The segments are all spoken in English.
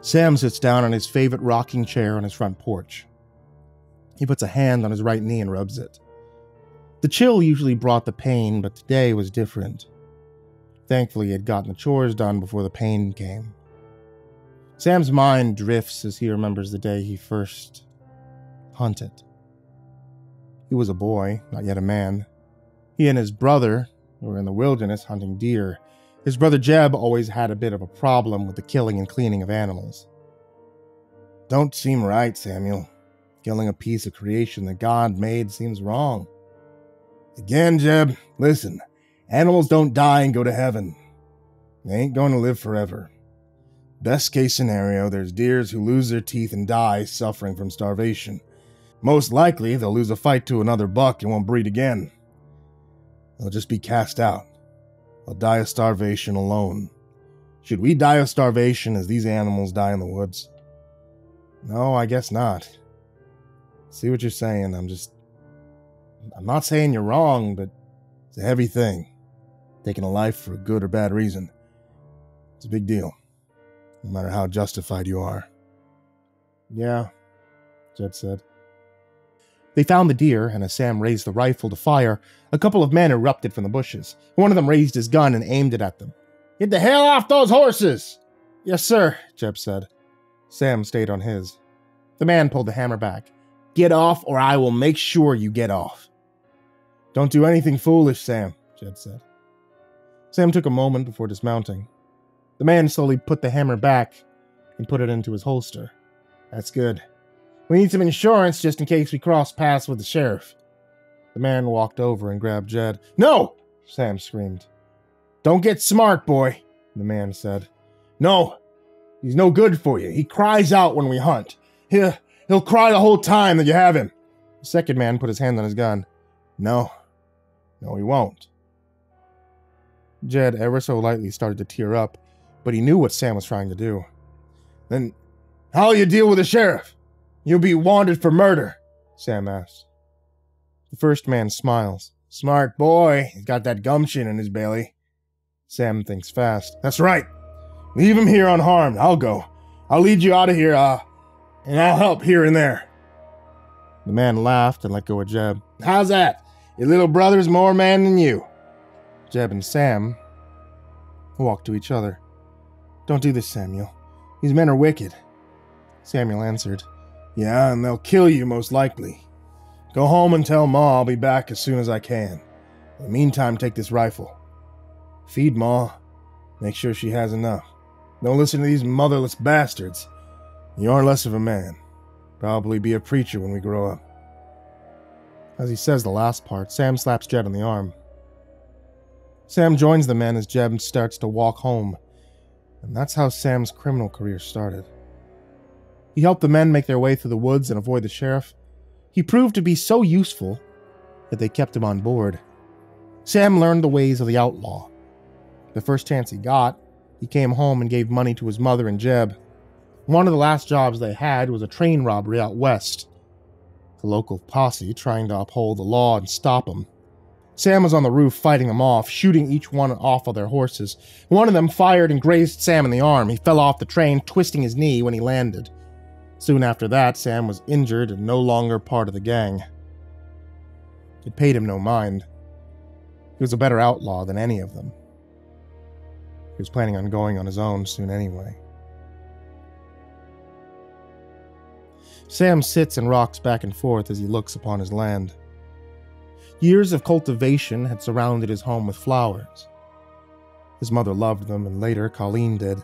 Sam sits down on his favorite rocking chair on his front porch. He puts a hand on his right knee and rubs it. The chill usually brought the pain, but today was different. Thankfully, he had gotten the chores done before the pain came. Sam's mind drifts as he remembers the day he first hunted. He was a boy, not yet a man. He and his brother were in the wilderness hunting deer. His brother Jeb always had a bit of a problem with the killing and cleaning of animals. Don't seem right, Samuel. Killing a piece of creation that God made seems wrong. Again, Jeb, listen. Animals don't die and go to heaven. They ain't going to live forever. Best case scenario, there's deers who lose their teeth and die suffering from starvation. Most likely, they'll lose a fight to another buck and won't breed again. They'll just be cast out. They'll die of starvation alone. Should we die of starvation as these animals die in the woods? No, I guess not. See what you're saying, I'm not saying you're wrong, but it's a heavy thing. Taking a life for a good or bad reason. It's a big deal. No matter how justified you are. Yeah, Jed said. They found the deer, and as Sam raised the rifle to fire, a couple of men erupted from the bushes. One of them raised his gun and aimed it at them. Get the hell off those horses! Yes, sir, Jeb said. Sam stayed on his. The man pulled the hammer back. Get off, or I will make sure you get off. Don't do anything foolish, Sam, Jed said. Sam took a moment before dismounting. The man slowly put the hammer back and put it into his holster. That's good. We need some insurance just in case we cross paths with the sheriff. The man walked over and grabbed Jed. No! Sam screamed. Don't get smart, boy, the man said. No, he's no good for you. He cries out when we hunt. He'll cry the whole time that you have him. The second man put his hand on his gun. No, he won't. Jed ever so lightly started to tear up, but he knew what Sam was trying to do. Then how'll you deal with the sheriff? You'll be wanted for murder, Sam asked. The first man smiles. Smart boy. He's got that gumption in his belly. Sam thinks fast. That's right. Leave him here unharmed. I'll go. I'll lead you out of here, and I'll help here and there. The man laughed and let go of Jeb. How's that? Your little brother's more man than you. Jeb and Sam walked to each other. Don't do this, Samuel. These men are wicked. Samuel answered. Yeah, and they'll kill you most likely. Go home and tell Ma I'll be back as soon as I can. In the meantime, take this rifle. Feed Ma. Make sure she has enough. Don't listen to these motherless bastards. You are less of a man. Probably be a preacher when we grow up. As he says the last part, Sam slaps Jed on the arm. Sam joins the men as Jeb starts to walk home, and that's how Sam's criminal career started. He helped the men make their way through the woods and avoid the sheriff. He proved to be so useful that they kept him on board. Sam learned the ways of the outlaw. The first chance he got, he came home and gave money to his mother and Jeb. One of the last jobs they had was a train robbery out west. The local posse trying to uphold the law and stop him. Sam was on the roof fighting them off, shooting each one off of their horses. One of them fired and grazed Sam in the arm. He fell off the train, twisting his knee when he landed. Soon after that, Sam was injured and no longer part of the gang. It paid him no mind. He was a better outlaw than any of them. He was planning on going on his own soon anyway. Sam sits and rocks back and forth as he looks upon his land. Years of cultivation had surrounded his home with flowers. His mother loved them, and later Colleen did.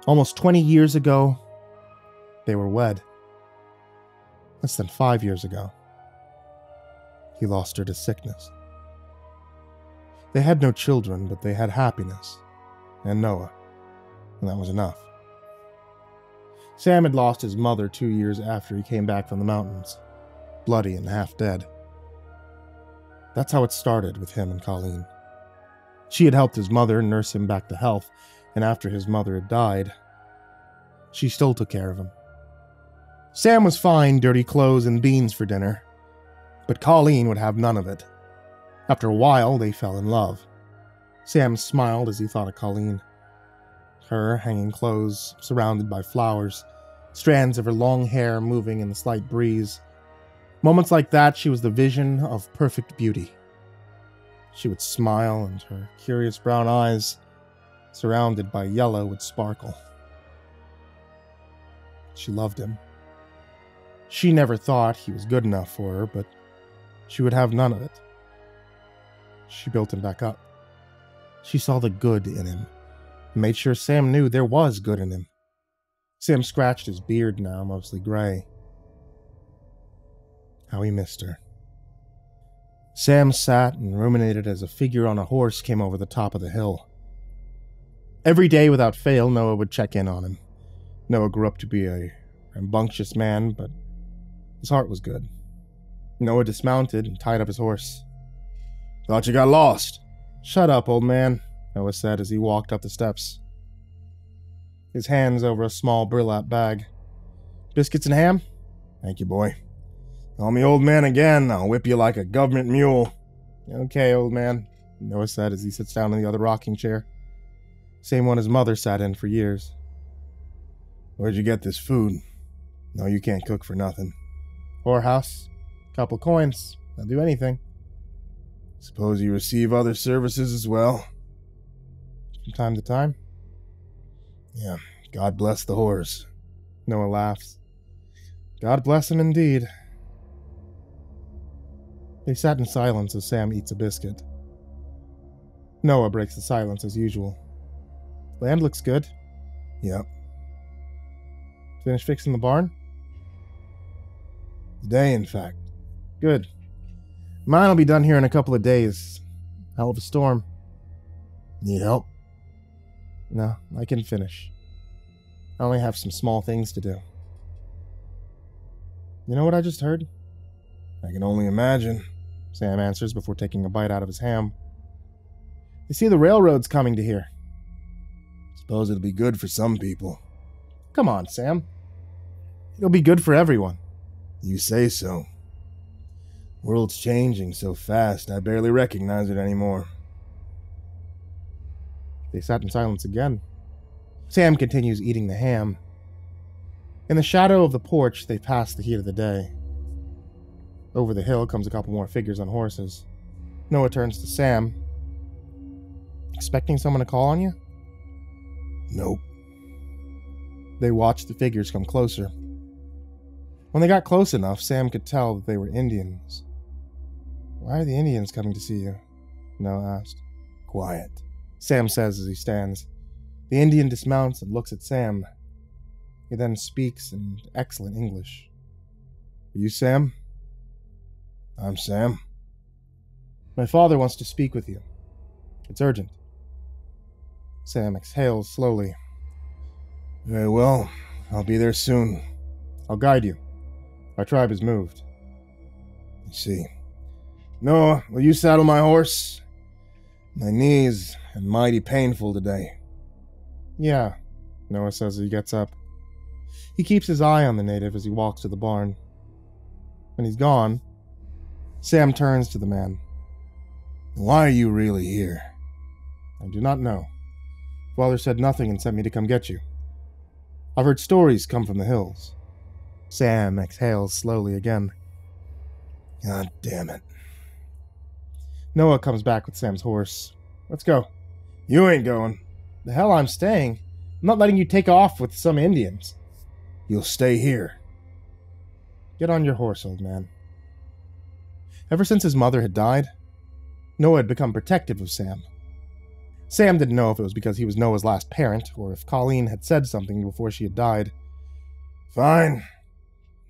Almost 20 years ago, they were wed. Less than 5 years ago, he lost her to sickness. They had no children, but they had happiness, and Noah, and that was enough. Sam had lost his mother 2 years after he came back from the mountains, bloody and half dead. That's how it started with him and Colleen. She had helped his mother nurse him back to health, and after his mother had died, she still took care of him. Sam was fine, dirty clothes and beans for dinner, but Colleen would have none of it. After a while, they fell in love. Sam smiled as he thought of Colleen. her hanging clothes, surrounded by flowers, strands of her long hair moving in the slight breeze. Moments like that, she was the vision of perfect beauty. She would smile, and her curious brown eyes, surrounded by yellow, would sparkle. She loved him. She never thought he was good enough for her, but she would have none of it. She built him back up. She saw the good in him, and made sure Sam knew there was good in him. Sam scratched his beard now, mostly gray. How he missed her. Sam sat and ruminated as a figure on a horse came over the top of the hill. Every day without fail, Noah would check in on him. Noah grew up to be a rambunctious man, but his heart was good. Noah dismounted and tied up his horse. "Thought you got lost." "Shut up, old man," Noah said as he walked up the steps, his hands over a small burlap bag. "Biscuits and ham?" "Thank you, boy. Call me old man again, I'll whip you like a government mule." "Okay, old man," Noah said as he sits down in the other rocking chair. Same one his mother sat in for years. "Where'd you get this food? No, you can't cook for nothing." "Whorehouse. Couple coins. I'll do anything." "Suppose you receive other services as well?" "From time to time." "Yeah, God bless the whores." Noah laughs. "God bless him indeed." They sat in silence as Sam eats a biscuit. Noah breaks the silence as usual. "Land looks good." "Yep." "Finish fixing the barn?" "Today, in fact." "Good. Mine'll be done here in a couple of days. Hell of a storm." "Need help?" "No, I can finish. I only have some small things to do." "You know what I just heard?" "I can only imagine," Sam answers before taking a bite out of his ham. "They see the railroad's coming to here." "Suppose it'll be good for some people." "Come on, Sam. It'll be good for everyone." "You say so. World's changing so fast, I barely recognize it anymore." They sat in silence again. Sam continues eating the ham. In the shadow of the porch, they pass the heat of the day. Over the hill comes a couple more figures on horses. Noah turns to Sam. "Expecting someone to call on you?" "Nope." They watched the figures come closer. When they got close enough, Sam could tell that they were Indians. "Why are the Indians coming to see you?" Noah asked. "Quiet," Sam says as he stands. The Indian dismounts and looks at Sam. He then speaks in excellent English. "Are you Sam?" "I'm Sam." "My father wants to speak with you. It's urgent." Sam exhales slowly. "Very well. I'll be there soon." "I'll guide you. Our tribe has moved." "I see. Noah, will you saddle my horse? My knees are mighty painful today." "Yeah," Noah says as he gets up. He keeps his eye on the native as he walks to the barn. When he's gone, Sam turns to the man. "Why are you really here?" "I do not know. Father said nothing and sent me to come get you. I've heard stories come from the hills." Sam exhales slowly again. "God damn it." Noah comes back with Sam's horse. "Let's go." "You ain't going." "The hell I'm staying. I'm not letting you take off with some Indians." "You'll stay here." "Get on your horse, old man." Ever since his mother had died, Noah had become protective of Sam. Sam didn't know if it was because he was Noah's last parent, or if Colleen had said something before she had died. "Fine.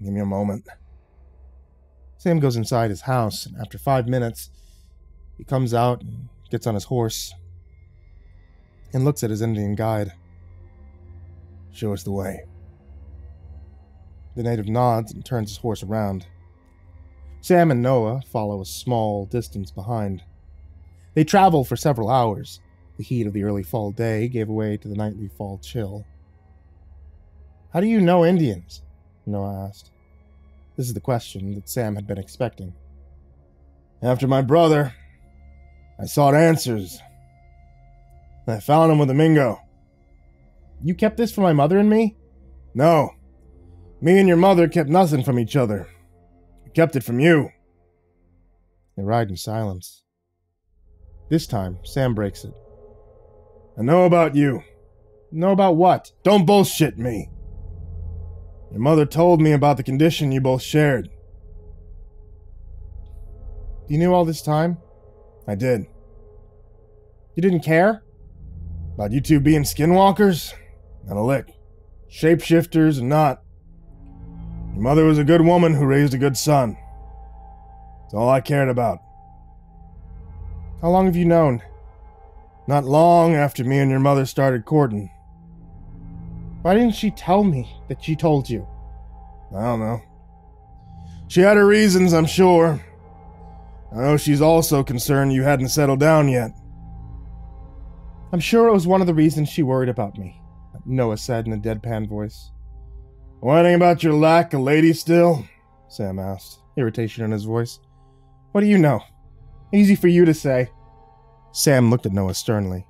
Give me a moment." Sam goes inside his house, and after 5 minutes, he comes out and gets on his horse and looks at his Indian guide. "Show us the way." The native nods and turns his horse around. Sam and Noah follow a small distance behind. They travel for several hours. The heat of the early fall day gave way to the nightly fall chill. "How do you know Indians?" Noah asked. This is the question that Sam had been expecting. "After my brother, I sought answers. I found him with a Mingo." You kept this from my mother and me? No. Me and your mother kept nothing from each other. We kept it from you. They ride in silence. This time, Sam breaks it. I know about you. Know about what? Don't bullshit me. Your mother told me about the condition you both shared. You knew all this time? I did. You didn't care? About you two being skinwalkers? Not a lick. Shapeshifters or not. Your mother was a good woman who raised a good son. That's all I cared about. How long have you known? Not long after me and your mother started courting. Why didn't she tell me that she told you? I don't know. She had her reasons, I'm sure. I know she's also concerned you hadn't settled down yet. I'm sure it was one of the reasons she worried about me, Noah said in a deadpan voice. Whining about your lack of lady still? Sam asked, irritation in his voice. What do you know? Easy for you to say. Sam looked at Noah sternly.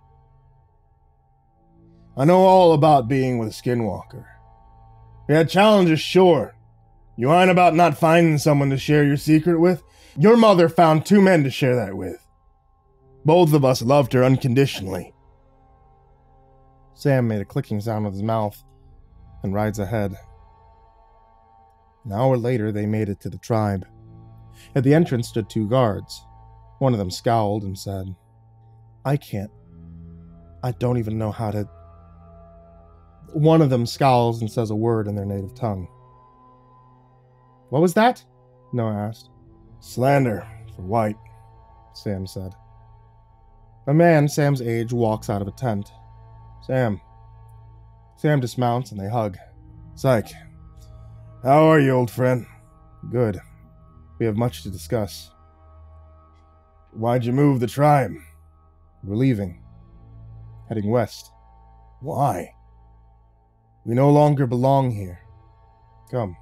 I know all about being with a skinwalker. We had challenges, sure. You whine about not finding someone to share your secret with? Your mother found 2 men to share that with. Both of us loved her unconditionally. Sam made a clicking sound with his mouth and rides ahead. An hour later, they made it to the tribe. At the entrance stood 2 guards. One of them scowled and said, I don't even know how to... One of them scowls and says a word in their native tongue. What was that? Noah asked. Slander for white, Sam said. A man Sam's age walks out of a tent. Sam dismounts and they hug. Psych. How are you, old friend? Good. We have much to discuss. Why'd you move the tribe? We're leaving. Heading west. Why? We no longer belong here. Come.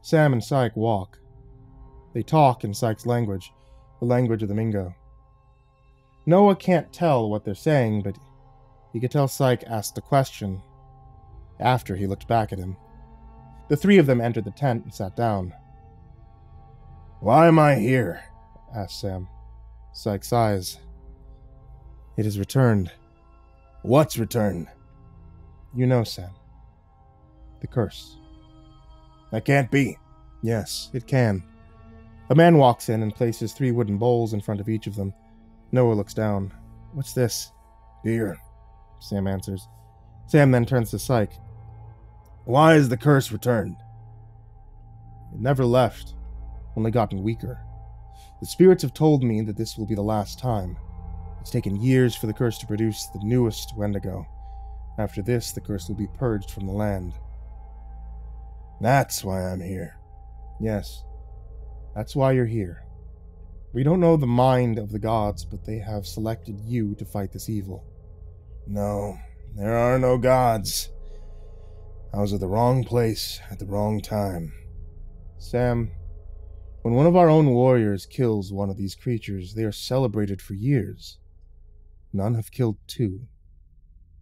Sam and Syke walk. They talk in Syke's language, the language of the Mingo. Noah can't tell what they're saying, but he could tell Syke asked a question after he looked back at him. The 3 of them entered the tent and sat down. Why am I here? Asked Sam. Syke sighs. It is returned. What's returned? You know, Sam. The curse. That can't be. Yes, it can. A man walks in and places 3 wooden bowls in front of each of them. Noah looks down. What's this? Beer, Sam answers. Sam then turns to Syke. Why is the curse returned? It never left, only gotten weaker. The spirits have told me that this will be the last time. It's taken years for the curse to produce the newest Wendigo. After this, the curse will be purged from the land. That's why I'm here. Yes, that's why you're here. We don't know the mind of the gods, but they have selected you to fight this evil. No, there are no gods. I was at the wrong place at the wrong time. Sam, when one of our own warriors kills one of these creatures, they are celebrated for years. None have killed 2.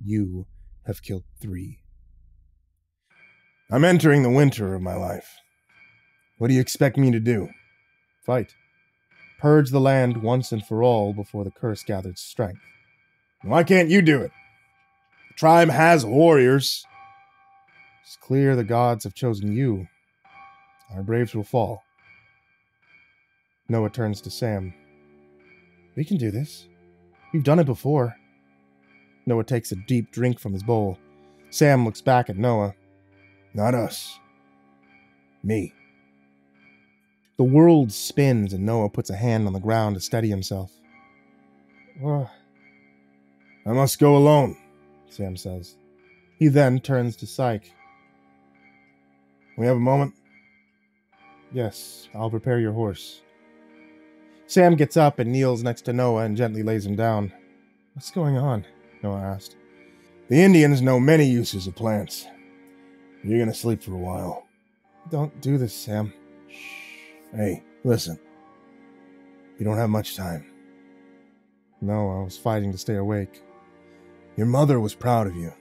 You have killed 3. I'm entering the winter of my life. What do you expect me to do? Fight. Purge the land once and for all before the curse gathers strength. Why can't you do it? The tribe has warriors. It's clear the gods have chosen you. Our braves will fall. Noah turns to Sam. We can do this. We've done it before. Noah takes a deep drink from his bowl. Sam looks back at Noah. Not us. Me. The world spins and Noah puts a hand on the ground to steady himself. I must go alone, Sam says. He then turns to Syke. We have a moment? Yes, I'll prepare your horse. Sam gets up and kneels next to Noah and gently lays him down. What's going on? Noah asked. The Indians know many uses of plants. You're gonna sleep for a while. Don't do this, Sam. Shh. Hey, listen. You don't have much time. No, I was fighting to stay awake. Your mother was proud of you.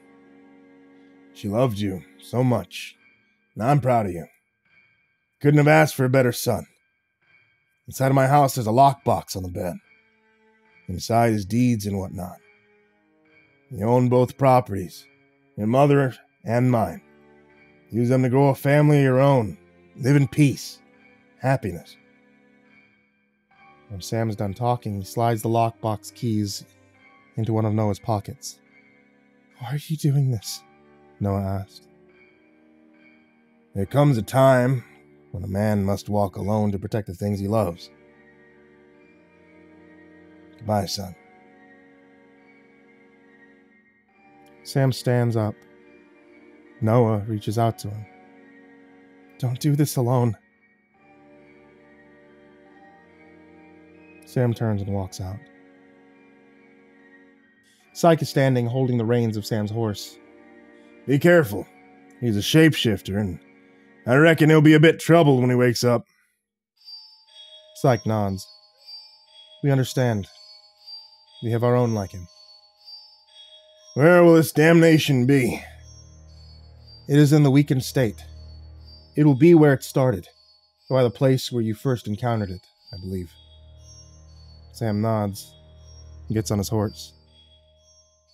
She loved you so much, and I'm proud of you. Couldn't have asked for a better son. Inside of my house, there's a lockbox on the bed. Inside is deeds and whatnot. You own both properties, your mother and mine. Use them to grow a family of your own. Live in peace, happiness. When Sam's done talking, he slides the lockbox keys into one of Noah's pockets. Why are you doing this? Noah asked. There comes a time when a man must walk alone to protect the things he loves. Goodbye, son. Sam stands up. Noah reaches out to him. Don't do this alone. Sam turns and walks out. Syke is standing, holding the reins of Sam's horse. Be careful. He's a shapeshifter, and I reckon he'll be a bit troubled when he wakes up. Syke nods. We understand. We have our own like him. Where will this damnation be? It is in the weakened state. It will be where it started, by the place where you first encountered it, I believe. Sam nods and gets on his horse.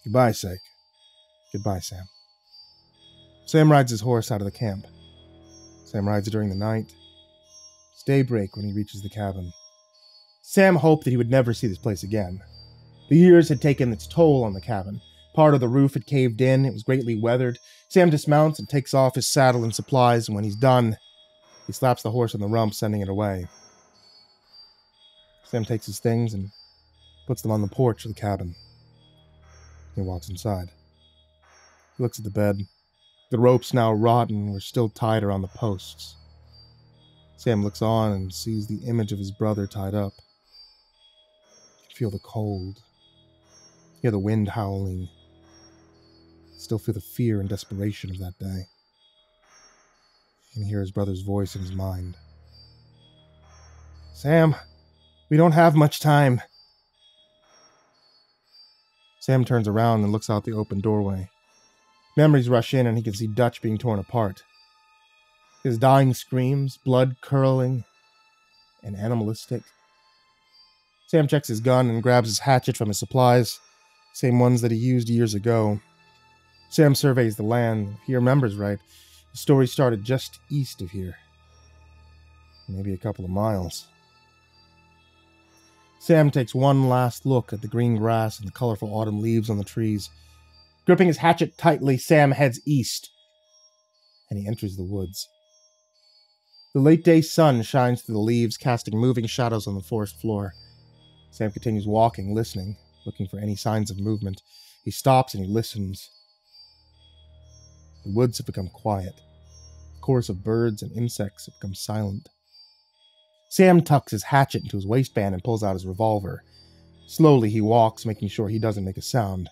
Goodbye, Syke. Goodbye, Sam. Sam rides his horse out of the camp. Sam rides during the night. It's daybreak when he reaches the cabin. Sam hoped that he would never see this place again. The years had taken its toll on the cabin. Part of the roof had caved in, it was greatly weathered. Sam dismounts and takes off his saddle and supplies, and when he's done, he slaps the horse on the rump, sending it away. Sam takes his things and puts them on the porch of the cabin. He walks inside. He looks at the bed. The ropes, now rotten, were still tied around the posts. Sam looks on and sees the image of his brother tied up. He can feel the cold. Hear the wind howling. Still feel the fear and desperation of that day. He can hear his brother's voice in his mind. Sam, we don't have much time. Sam turns around and looks out the open doorway. Memories rush in and he can see Dutch being torn apart. His dying screams, blood curdling and animalistic. Sam checks his gun and grabs his hatchet from his supplies, same ones that he used years ago. Sam surveys the land. If he remembers right, the story started just east of here. Maybe a couple of miles. Sam takes one last look at the green grass and the colorful autumn leaves on the trees. Gripping his hatchet tightly, Sam heads east, and he enters the woods. The late-day sun shines through the leaves, casting moving shadows on the forest floor. Sam continues walking, listening, looking for any signs of movement. He stops and he listens. The woods have become quiet. The chorus of birds and insects have become silent. Sam tucks his hatchet into his waistband and pulls out his revolver. Slowly he walks, making sure he doesn't make a sound.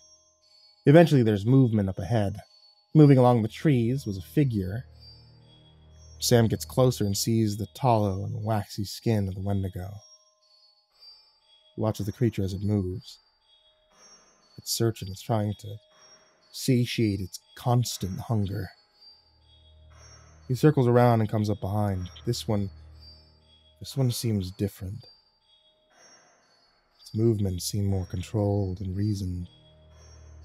Eventually there's movement up ahead. Moving along the trees was a figure. Sam gets closer and sees the tallow and waxy skin of the Wendigo. He watches the creature as it moves. It's searching, it's trying to satiate its constant hunger. He circles around and comes up behind. This one seems different. Its movements seem more controlled and reasoned.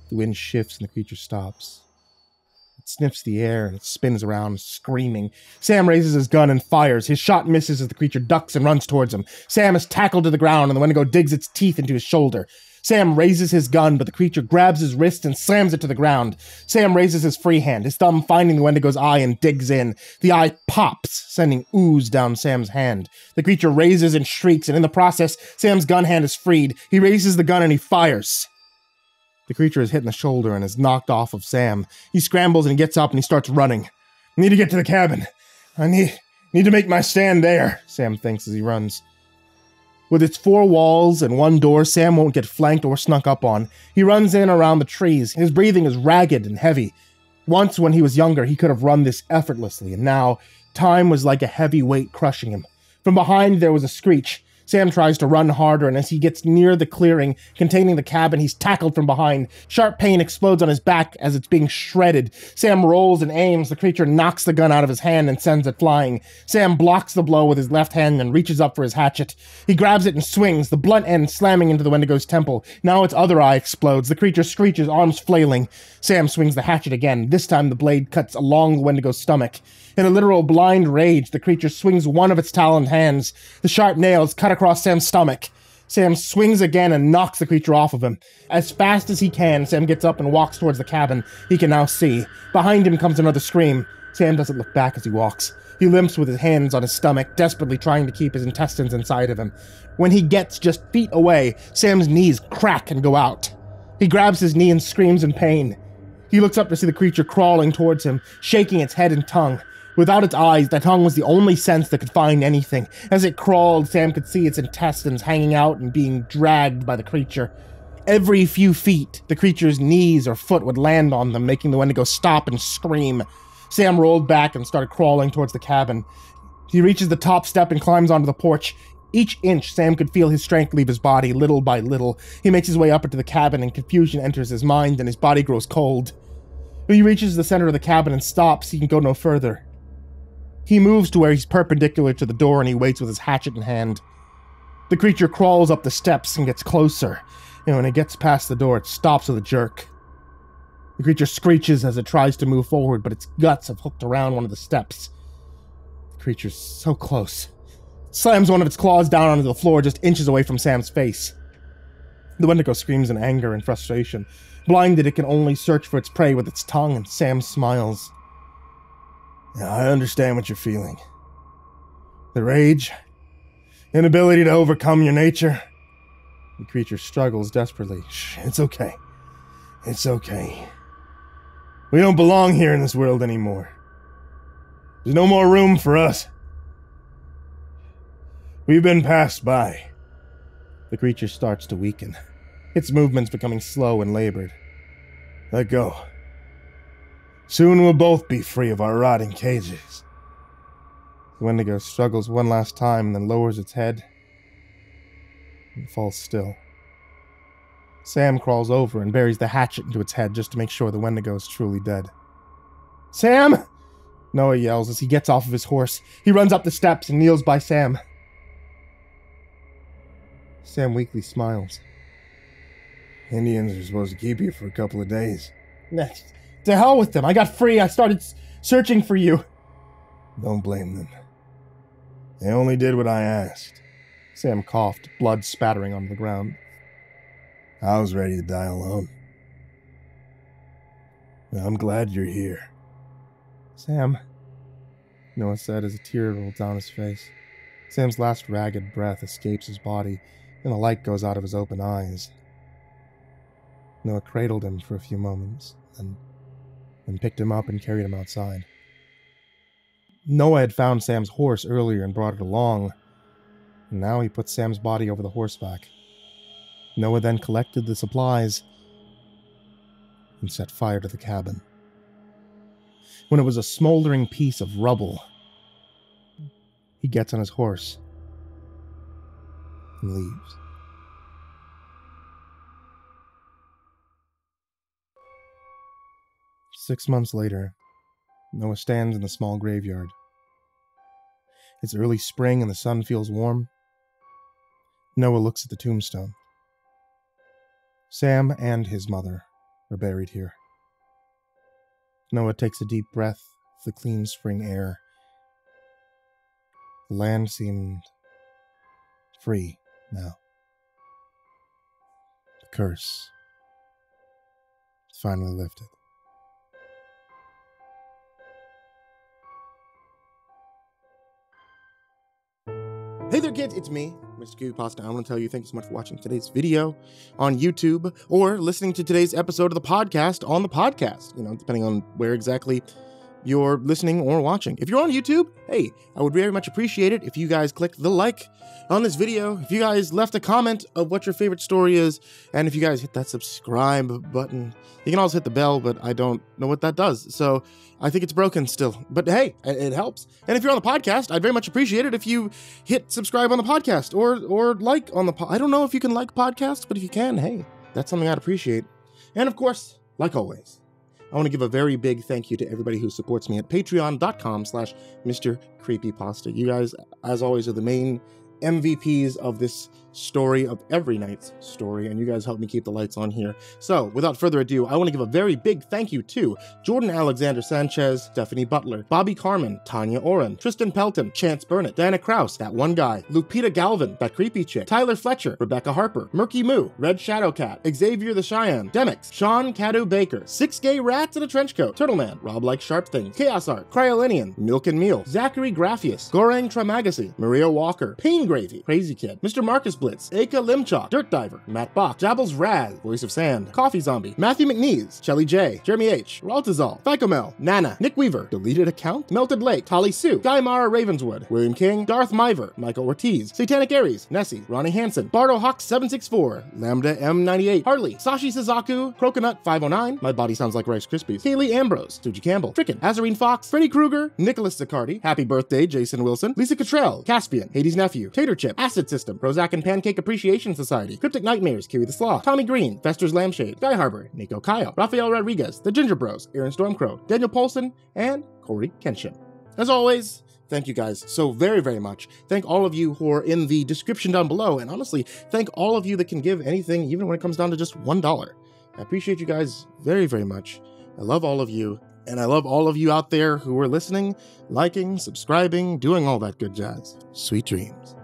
The wind shifts and the creature stops. It sniffs the air and it spins around, screaming. Sam raises his gun and fires. His shot misses as the creature ducks and runs towards him. Sam is tackled to the ground and the Wendigo digs its teeth into his shoulder. Sam raises his gun, but the creature grabs his wrist and slams it to the ground. Sam raises his free hand, his thumb finding the Wendigo's eye and digs in. The eye pops, sending ooze down Sam's hand. The creature raises and shrieks, and in the process, Sam's gun hand is freed. He raises the gun and he fires. The creature is hit in the shoulder and is knocked off of Sam. He scrambles and he gets up and he starts running. I need to get to the cabin. I need to make my stand there, Sam thinks as he runs. With its 4 walls and 1 door, Sam won't get flanked or snuck up on. He runs in around the trees. His breathing is ragged and heavy. Once, when he was younger, he could have run this effortlessly, and now, time was like a heavy weight crushing him. From behind, there was a screech. Sam tries to run harder, and as he gets near the clearing containing the cabin, he's tackled from behind. Sharp pain explodes on his back as it's being shredded. Sam rolls and aims. The creature knocks the gun out of his hand and sends it flying. Sam blocks the blow with his left hand and reaches up for his hatchet. He grabs it and swings, the blunt end slamming into the Wendigo's temple. Now its other eye explodes. The creature screeches, arms flailing. Sam swings the hatchet again. This time the blade cuts along the Wendigo's stomach. In a literal blind rage, the creature swings one of its taloned hands. The sharp nails cut across Sam's stomach. Sam swings again and knocks the creature off of him. As fast as he can, Sam gets up and walks towards the cabin. He can now see. Behind him comes another scream. Sam doesn't look back as he walks. He limps with his hands on his stomach, desperately trying to keep his intestines inside of him. When he gets just feet away, Sam's knees crack and go out. He grabs his knee and screams in pain. He looks up to see the creature crawling towards him, shaking its head and tongue. Without its eyes, that tongue was the only sense that could find anything. As it crawled, Sam could see its intestines hanging out and being dragged by the creature. Every few feet, the creature's knees or foot would land on them, making the Wendigo stop and scream. Sam rolled back and started crawling towards the cabin. He reaches the top step and climbs onto the porch. Each inch, Sam could feel his strength leave his body, little by little. He makes his way up into the cabin, and confusion enters his mind, and his body grows cold. When he reaches the center of the cabin and stops, he can go no further. He moves to where he's perpendicular to the door, and he waits with his hatchet in hand. The creature crawls up the steps and gets closer, and when it gets past the door, it stops with a jerk. The creature screeches as it tries to move forward, but its guts have hooked around one of the steps. The creature's so close. It slams one of its claws down onto the floor just inches away from Sam's face. The Wendigo screams in anger and frustration. Blinded, it can only search for its prey with its tongue, and Sam smiles. Yeah, I understand what you're feeling. The rage, inability to overcome your nature. The creature struggles desperately. Shh, it's okay. It's okay. We don't belong here in this world anymore. There's no more room for us. We've been passed by. The creature starts to weaken, its movements becoming slow and labored. Let go. Soon we'll both be free of our rotting cages. The Wendigo struggles one last time and then lowers its head and falls still. Sam crawls over and buries the hatchet into its head just to make sure the Wendigo is truly dead. "Sam!" Noah yells as he gets off of his horse. He runs up the steps and kneels by Sam. Sam weakly smiles. Indians are supposed to keep you for a couple of days. To hell with them. I got free. I started searching for you. Don't blame them. They only did what I asked. Sam coughed, blood spattering onto the ground. I was ready to die alone. I'm glad you're here. Sam, Noah said as a tear rolled down his face. Sam's last ragged breath escapes his body, and the light goes out of his open eyes. Noah cradled him for a few moments, then picked him up and carried him outside. Noah had found Sam's horse earlier and brought it along, and now he put Sam's body over the horseback. Noah then collected the supplies and set fire to the cabin. When it was a smoldering piece of rubble, he gets on his horse and leaves. Six months later, Noah stands in the small graveyard. It's early spring and the sun feels warm. Noah looks at the tombstone. Sam and his mother are buried here. Noah takes a deep breath of the clean spring air. The land seemed free now. The curse is finally lifted. Hey there kids, it's me, Mr. Creepypasta. I want to tell you thank you so much for watching today's video on YouTube or listening to today's episode of the podcast on the podcast, depending on where exactly you're listening or watching. If you're on YouTube, hey, I would very much appreciate it if you guys click the like on this video, if you guys left a comment of what your favorite story is, and if you guys hit that subscribe button. You can also hit the bell, but I don't know what that does, so I think it's broken still. But hey, it helps. And if you're on the podcast, I'd very much appreciate it if you hit subscribe on the podcast or like on the I don't know if you can like podcasts, but if you can, hey, that's something I'd appreciate. And of course, like always, I want to give a very big thank you to everybody who supports me at patreon.com/MrCreepyPasta. You guys, as always, are the main MVPs of this story, of every night's story, and you guys help me keep the lights on here. So, without further ado, I want to give a very big thank you to Jordan Alexander Sanchez, Stephanie Butler, Bobby Carmen, Tanya Oren, Tristan Pelton, Chance Burnett, Diana Kraus, That One Guy, Lupita Galvin, That Creepy Chick, Tyler Fletcher, Rebecca Harper, Murky Moo, Red Shadow Cat, Xavier the Cheyenne, Demix, Sean Cadu Baker, 6 Gay Rats in a Trench Coat, Turtleman, Rob Like Sharp Things, Chaos Art, Cryolinian, Milk and Meal, Zachary Graphius, Gorang Tramagasi, Maria Walker, Pain Gravy, Crazy Kid, Mr. Marcus Blitz, Aka Limchalk, Dirt Diver, Matt Bach, Jabbles Raz, Voice of Sand, Coffee Zombie, Matthew McNeese, Shelly J, Jeremy H, Raltazal, Phicomel, Nana, Nick Weaver, Deleted Account, Melted Lake, Tolly Sue, Guy Mara Ravenswood, William King, Darth Miver, Michael Ortiz, Satanic Aries, Nessie, Ronnie Hansen, Bardo Hawk 764, Lambda M98, Harley, Sashi Suzaku, Croconut 509, My Body Sounds Like Rice Krispies, Kaylee Ambrose, Suji Campbell, Frickin', Azarine Fox, Freddy Krueger, Nicholas Zaccardi, Happy Birthday Jason Wilson, Lisa Cottrell, Caspian, Hades Nephew, Tater Chip, Acid System, Prozac and Pancake Appreciation Society, Cryptic Nightmares, Kiwi the Sloth, Tommy Green, Fester's Lampshade, Guy Harbor, Nico Kyle, Rafael Rodriguez, The Ginger Bros, Aaron Stormcrow, Daniel Polson, and Corey Kenshin. As always, thank you guys so very, very much. Thank all of you who are in the description down below, and honestly, thank all of you that can give anything, even when it comes down to just $1. I appreciate you guys very, very much. I love all of you, and I love all of you out there who are listening, liking, subscribing, doing all that good jazz. Sweet dreams.